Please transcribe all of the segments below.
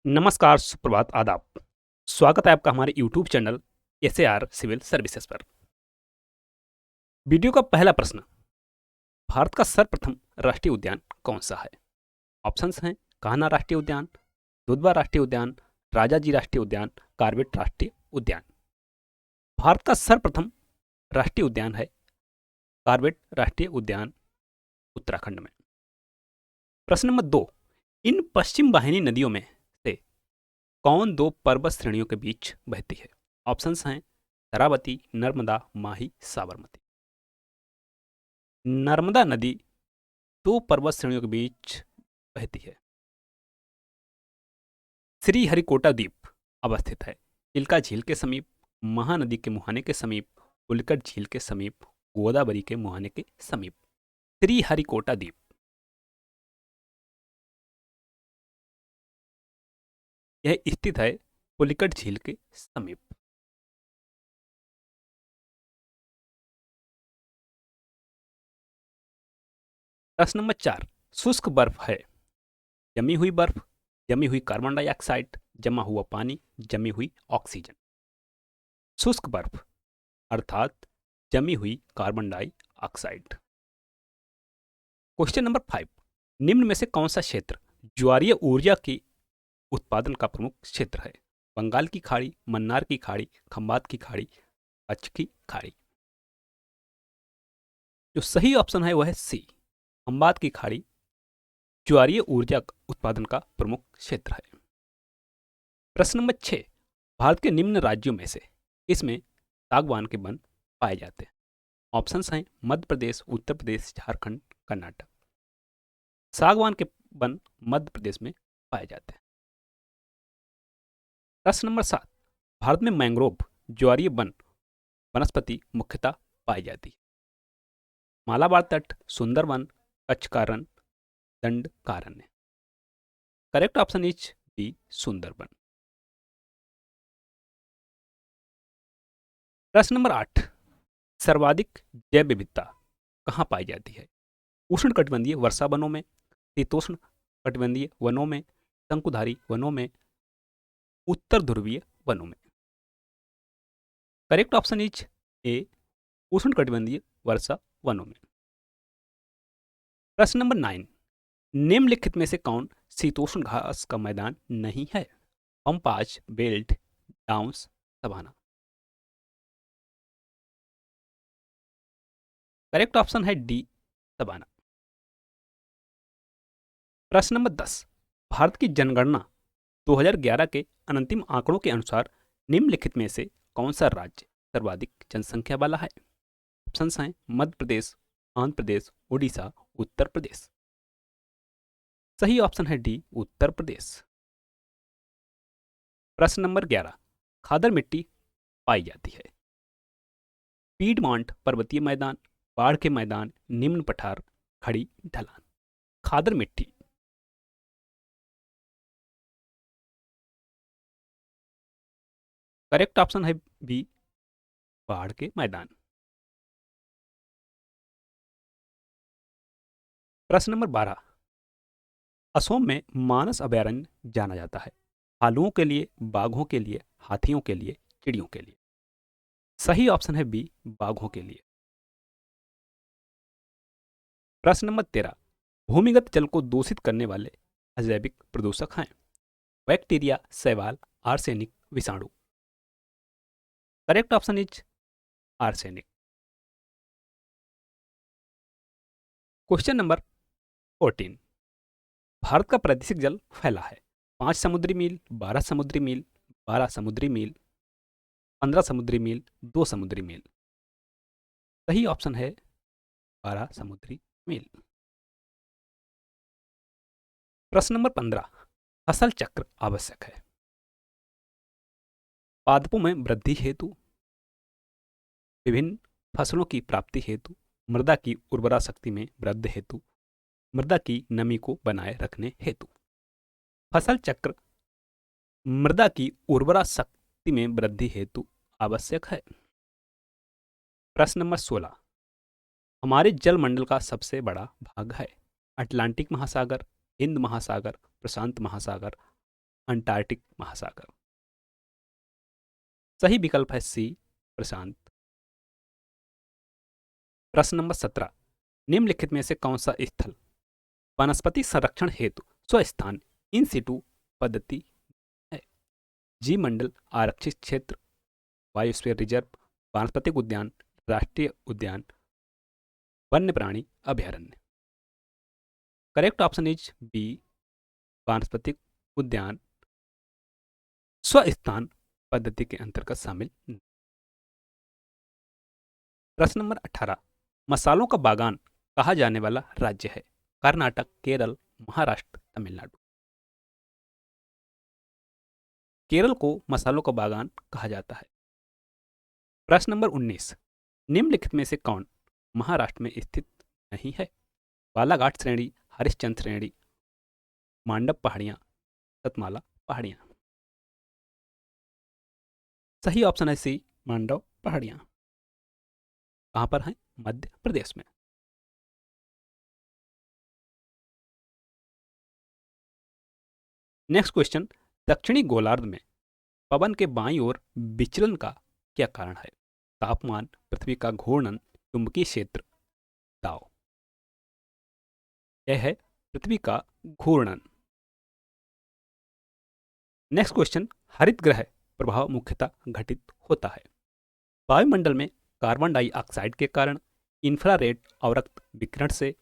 नमस्कार, सुप्रभात, आदाब। स्वागत है आपका हमारे YouTube channel SAR civil services पर। वीडियो का पहला प्रश्न, भारत का सर्वप्रथम राष्ट्रीय उद्यान कौन सा है? ऑप्शंस हैं कान्हा राष्ट्रीय उद्यान, दुधवा राष्ट्रीय उद्यान, राजाजी राष्ट्रीय उद्यान, कार्बेट राष्ट्रीय उद्यान। भारत का सर्वप्रथम राष्ट्रीय उद्यान है कार्बेट राष्ट्रीय उद्यान, उत्तराखंड में। प्रश्न नंबर 2, इन पश्चिम वाहिनी नदियों में से कौन दो पर्वत श्रेणियों के बीच बहती है? ऑप्शंस हैं शरावती, नर्मदा, माही, साबरमती। नर्मदा नदी दो पर्वत श्रेणियों के बीच बहती है। श्रीहरिकोटा द्वीप अवस्थित है चिल्का झील के समीप, महानदी के मुहाने के समीप, उल्कट झील के समीप, गोदावरी के मुहाने के समीप। श्रीहरिकोटा द्वीप यह स्थित है पुलिकट झील के समीप। प्रश्न नंबर 4, शुष्क बर्फ है जमी हुई बर्फ, जमी हुई कार्बन डाइऑक्साइड, जमा हुआ पानी, जमी हुई ऑक्सीजन। शुष्क बर्फ अर्थात जमी हुई कार्बन डाइऑक्साइड। क्वेश्चन नंबर 5, निम्न में से कौन सा क्षेत्र ज्वारीय ऊर्जा की उत्पादन का प्रमुख क्षेत्र है? बंगाल की खाड़ी, मन्नार की खाड़ी, खंबात की खाड़ी, कच्छ की खाड़ी। जो सही ऑप्शन है वह है सी, खंबात की खाड़ी ज्वारीय ऊर्जा उत्पादन का प्रमुख क्षेत्र है। प्रश्न नंबर 6, भारत के निम्न राज्यों में से इसमें सागवान के वन पाए जाते हैं? ऑप्शंस हैं मध्य प्रदेश, उत्तर प्रदेश, झारखंड, कर्नाटक। सागवान के वन मध्य प्रदेश में पाए जाते हैं। प्रश्न नंबर 7, भारत में मैंग्रोव ज्वारीय वन वनस्पति मुख्यतः पाई जाती है? मालाबार तट, सुंदरवन, कच्छ का Rann, Dandakaranya. Correct option is B, Sundarban. प्रश्न नंबर 8, सर्वाधिक जैव विविधता कहाँ पाई जाती है? उष्ण कटिबंधीय वर्षा वनों में, शीतोष्ण कटिबंधीय वनों में, शंकुधारी वनों में, उत्तर ध्रुवीय वनों में। करेक्ट ऑप्शन इज ए, उष्ण कटिबंधीय वर्षा वनों में। प्रश्न नंबर 9, निम्नलिखित में से कौन शीतोष्ण घास का मैदान नहीं है? Pampas, belt, downs, savanna. Correct option है डी, सवाना। प्रश्न नंबर 10, भारत की जनगणना 2011 के अंतिम आंकड़ों के अनुसार निम्नलिखित में से कौन सा राज्य सर्वाधिक जनसंख्या वाला है? ऑप्शंस हैं मध्य प्रदेश, आंध्र प्रदेश, उड़ीसा, उत्तर प्रदेश। सही ऑप्शन है डी, उत्तर प्रदेश। प्रश्न नंबर 11, खादर मिट्टी पाई जाती है? पीडमॉन्ट पर्वतीय मैदान, बाढ़ के मैदान, निम्न पठार, खड़ी ढलान। खादर मिट्टी करेक्ट ऑप्शन है बी, बाढ़ के मैदान। प्रश्न नंबर 12, असम में मानस अभयारण्य जाना जाता है भालुओं के लिए, बाघों के लिए, हाथियों के लिए, चिड़ियों के लिए। सही ऑप्शन है बी, बाघों के लिए। प्रश्न नंबर 13, भूमिगत जल को दूषित करने वाले अजैविक प्रदूषक हैं? बैक्टीरिया, शैवाल, आर्सेनिक, विषाणु। Correct option is arsenic. Question number 14, Bharat का प्रादेशिक जल फैला है 5 समुद्री मील, 12 समुद्री मील, 12 समुद्री मील, 15 समुद्री मील, 2 समुद्री मील। सही ऑप्शन है 12 समुद्री मील। प्रश्न नंबर 15, फसल चक्र आवश्यक है पादपों में वृद्धि हेतु, विभिन्न फसलों की प्राप्ति हेतु, मृदा की उर्वरा शक्ति में वृद्धि हेतु, मृदा की नमी को बनाए रखने हेतु। फसल चक्र मृदा की उर्वरा शक्ति में वृद्धि हेतु आवश्यक है। प्रश्न नंबर 16, हमारे जलमंडल का सबसे बड़ा भाग है? अटलांटिक महासागर, हिंद महासागर, प्रशांत महासागर, अंटार्कटिक महासागर। सही विकल्प है सी, प्रशांत। प्रश्न नंबर 17, निम्नलिखित में से कौन सा स्थल वनस्पति संरक्षण हेतु स्वस्थान इन सिटू पद्धति है? जी मंडल, आरक्षित क्षेत्र, बायोस्फीयर रिजर्व, वानस्पतिक उद्यान, राष्ट्रीय उद्यान, वन्य प्राणी अभयारण्य। करेक्ट ऑप्शन इज बी, वानस्पतिक उद्यान स्वस्थान पद्धति के अंतर्गत शामिल। प्रश्न नंबर 18, मसालों का बागान कहा जाने वाला राज्य है? कर्नाटक, केरल, महाराष्ट्र, तमिलनाडु। केरल को मसालों का बागान कहा जाता है। प्रश्न नंबर 19, निम्नलिखित में से कौन महाराष्ट्र में स्थित नहीं है? बालाघाट श्रेणी, हरिश्चंद्र श्रेणी, मांडव पहाड़ियां, सतमाला पहाड़ियां। सही ऑप्शन है सी, मांडव पहाड़ियां। कहां पर हैं? मध्य प्रदेश में। नेक्स्ट क्वेश्चन, दक्षिणी गोलार्ध में पवन के बाईं ओर विचलन का क्या कारण है? तापमान, पृथ्वी का घूर्णन, चुंबकीय क्षेत्र, दाव। यह है पृथ्वी का घूर्णन। नेक्स्ट क्वेश्चन, हरित ग्रह प्रभाव मुख्यतः घटित होता है वायुमंडल में कार्बन डाइऑक्साइड के कारण, इंफ्रारेड अवरक्त विकिरण से,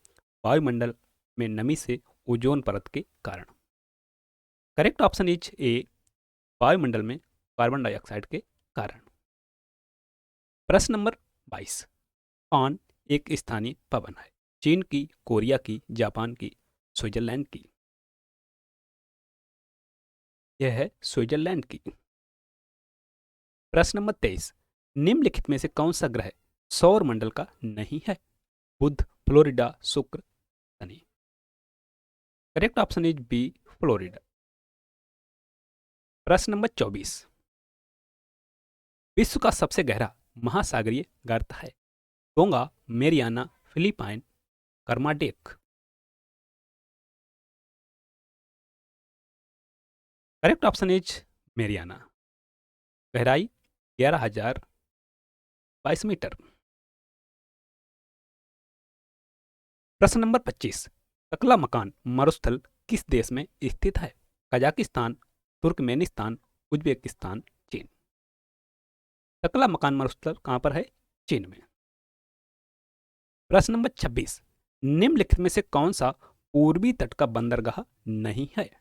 वायुमंडल में नमी से, ओजोन परत के कारण। करेक्ट ऑप्शन इज ए, वायुमंडल में कार्बन डाइऑक्साइड के कारण। प्रश्न नंबर 22, कौन एक स्थानीय पवन है? चीन की, कोरिया की, जापान की, स्विट्जरलैंड की। यह है स्विट्जरलैंड की। प्रश्न नंबर 23, निम्नलिखित में से कौन सा ग्रह सौर मंडल का नहीं है? बुध, फ्लोरिडा, शुक्र, शनि। Correct option is B, Florida. प्रश्न नंबर 24, विश्व का सबसे गहरा महासागरीय गर्त है? Tonga, Mariana, Philippine, Kermadec. Correct option is Mariana. गहराई 11,022 मीटर। प्रश्न नंबर 25, टकला मकान मरुस्थल किस देश में स्थित है? कजाकिस्तान, तुर्कमेनिस्तान, उज्बेकिस्तान, चीन। टकला मकान मरुस्थल कहां पर है? चीन में। प्रश्न नंबर 26, निम्नलिखित में से कौन सा पूर्वी तट का बंदरगाह नहीं है?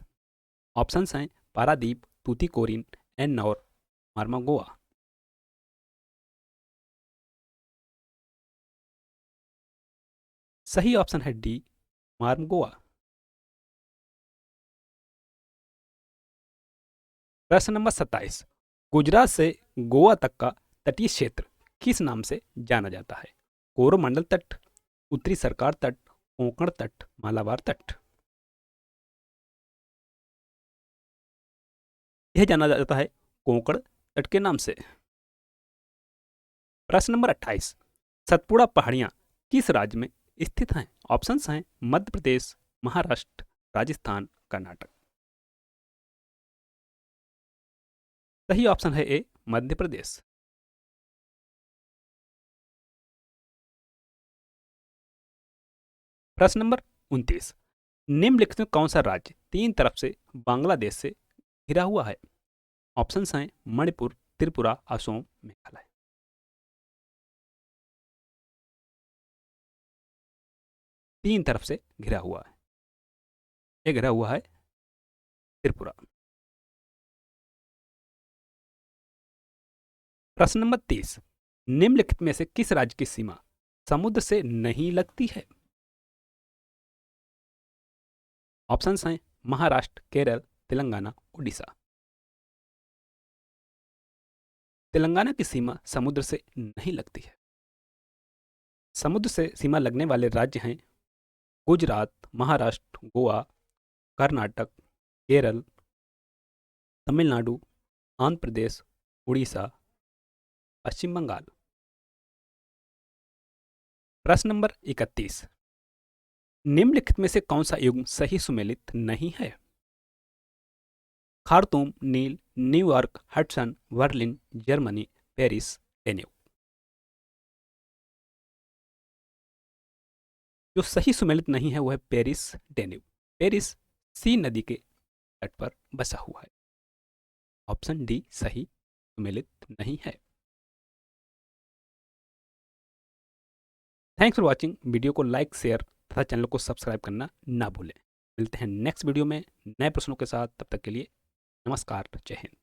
ऑप्शंस हैं पारादीप, तूतीकोरिन, एन्नौर, मार्मागोआ। सही ऑप्शन है डी, मार्मागोआ। प्रश्न नंबर 27, गुजरात से गोवा तक का तटीय क्षेत्र किस नाम से जाना जाता है? कोरोमंडल तट, उत्तरी सरकार तट, कोंकण तट, मालाबार तट। यह जाना जाता है कोंकण तट के नाम से। प्रश्न नंबर 28, सतपुड़ा पहाड़ियां किस राज्य में स्थित हैं? ऑप्शंस हैं मध्य प्रदेश, महाराष्ट्र, राजस्थान, कर्नाटक। सही ऑप्शन है ए, मध्य प्रदेश। प्रश्न नंबर 29, निम्नलिखित में कौन सा राज्य तीन तरफ से बांग्लादेश से घिरा हुआ है? ऑप्शंस हैं मणिपुर, त्रिपुरा, असम, मेघालय। तीन तरफ से घिरा हुआ है। ये घिरा हुआ है त्रिपुरा। प्रश्न नंबर 30, निम्नलिखित में से किस राज्य की सीमा समुद्र से नहीं लगती है? ऑप्शंस हैं महाराष्ट्र, केरल, तेलंगाना, उड़ीसा। तेलंगाना की सीमा समुद्र से नहीं लगती है। समुद्र से सीमा लगने वाले राज्य हैं गुजरात, महाराष्ट्र, गोवा, कर्नाटक, केरल, तमिलनाडु, आंध्र प्रदेश, उड़ीसा, पश्चिम बंगाल। प्रश्न नंबर 31, निम्नलिखित में से कौन सा युग्म सही सुमेलित नहीं है? खार्तूम, नील, New York, Hudson, Berlin, Germany, Paris, Danube. जो सही सुमेलित नहीं है वह है पेरिस, डेन्यू। पेरिस सी नदी के तट पर बसा हुआ है। ऑप्शन डी सही सुमेलित नहीं है। Thanks for watching. वीडियो को लाइक, शेयर तथा चैनल को सब्सक्राइब करना ना भूलें। मिलते हैं नेक्स्ट वीडियो में नए प्रश्नों के साथ। तब तक के लिए नमस्कार, जय हिंद।